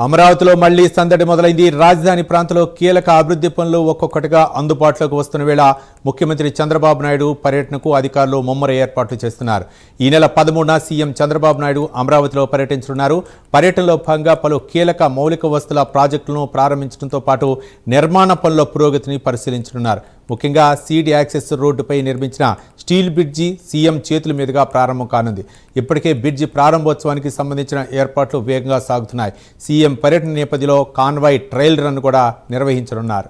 అమరావతిలో మళ్లీ సందడి మొదలైంది. రాజధాని ప్రాంతంలో కీలక అభివృద్ధి పనులు ఒక్కొక్కటిగా అందుబాటులోకి వస్తున్న వేళ ముఖ్యమంత్రి చంద్రబాబు నాయుడు పర్యటనకు అధికారులు ముమ్మర ఏర్పాట్లు చేస్తున్నారు. ఈ నెల 13న సీఎం చంద్రబాబు నాయుడు అమరావతిలో పర్యటించనున్నారు. పర్యటనలో భాగంగా పలు కీలక మౌలిక వస్తుల ప్రాజెక్టులను ప్రారంభించడంతో పాటు నిర్మాణ పనుల పురోగతిని పరిశీలించనున్నారు. ముఖ్యంగా సీడ్ యాక్సెస్ రోడ్డుపై నిర్మించిన స్టీల్ బ్రిడ్జి సీఎం చేతుల మీదుగా ప్రారంభం కానుంది. ఇప్పటికే బ్రిడ్జి ప్రారంభోత్సవానికి సంబంధించిన ఏర్పాట్లు వేగంగా సాగుతున్నాయి. సీఎం పర్యటన నేపథ్యంలో కాన్వాయ్ ట్రయల్ రన్ కూడా నిర్వహించనున్నారు.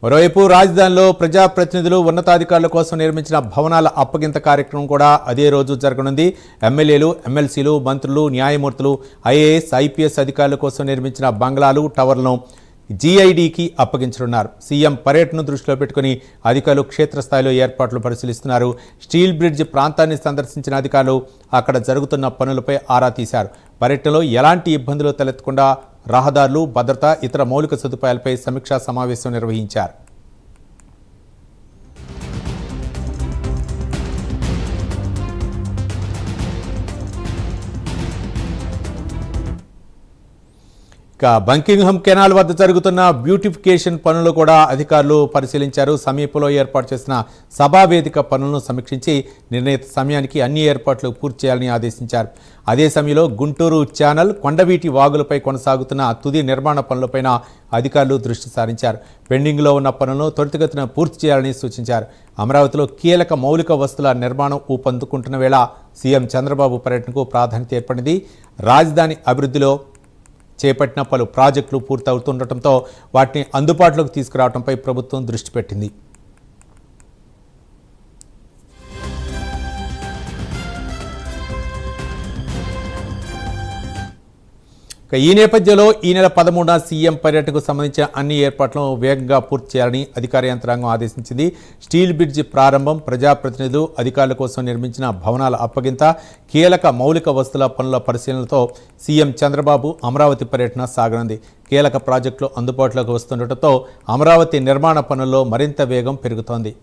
మరోవైపు రాజధానిలో ప్రజాప్రతినిధులు ఉన్నతాధికారుల కోసం నిర్మించిన భవనాల అప్పగింత కార్యక్రమం కూడా అదే రోజు జరగనుంది. ఎమ్మెల్యేలు, ఎమ్మెల్సీలు, మంత్రులు, న్యాయమూర్తులు, ఐఏఎస్, ఐపీఎస్ అధికారుల కోసం నిర్మించిన బంగ్లాలు, టవర్లను జీఐడీకి అప్పగించనున్నారు. సీఎం పర్యటనను దృష్టిలో పెట్టుకుని అధికారులు క్షేత్రస్థాయిలో ఏర్పాట్లు పరిశీలిస్తున్నారు. స్టీల్ బ్రిడ్జ్ ప్రాంతాన్ని సందర్శించిన అధికారులు అక్కడ జరుగుతున్న పనులపై ఆరా తీశారు. పర్యటనలో ఎలాంటి ఇబ్బందులు తలెత్తకుండా రహదారులు, భద్రత, ఇతర మౌలిక సదుపాయాలపై సమీక్షా సమావేశం నిర్వహించారు. ఇక బంకింగ్హామ్ కెనాల్ వద్ద జరుగుతున్న బ్యూటిఫికేషన్ పనులు కూడా అధికారులు పరిశీలించారు. సమీపంలో ఏర్పాటు చేసిన సభావేదిక పనులను సమీక్షించి నిర్ణీత సమయానికి అన్ని ఏర్పాట్లు పూర్తి చేయాలని ఆదేశించారు. అదే సమయంలో గుంటూరు ఛానల్, కొండవీటి వాగులపై కొనసాగుతున్న తుది నిర్మాణ పనులపైన అధికారులు దృష్టి సారించారు. పెండింగ్లో ఉన్న పనులను త్వరితగతిన పూర్తి చేయాలని సూచించారు. అమరావతిలో కీలక మౌలిక వస్తుల నిర్మాణం ఊపందుకుంటున్న వేళ సీఎం చంద్రబాబు పర్యటనకు ప్రాధాన్యత ఏర్పడింది. రాజధాని అభివృద్ధిలో చేపట్టిన పలు ప్రాజెక్టులు పూర్తవుతుండటంతో వాటిని అందుబాటులోకి తీసుకురావడంపై ప్రభుత్వం దృష్టి పెట్టింది. ఈ నేపథ్యంలో ఈ నెల 13న సీఎం పర్యటనకు సంబంధించిన అన్ని ఏర్పాట్లను వేగంగా పూర్తి చేయాలని అధికార యంత్రాంగం ఆదేశించింది. స్టీల్ బ్రిడ్జి ప్రారంభం, ప్రజాప్రతినిధులు, అధికారుల కోసం నిర్మించిన భవనాల అప్పగింత, కీలక మౌలిక వస్తుల పనుల పరిశీలనతో సీఎం చంద్రబాబు అమరావతి పర్యటన సాగనుంది. కీలక ప్రాజెక్టులు అందుబాటులోకి వస్తుండటంతో అమరావతి నిర్మాణ పనుల్లో మరింత వేగం పెరుగుతోంది.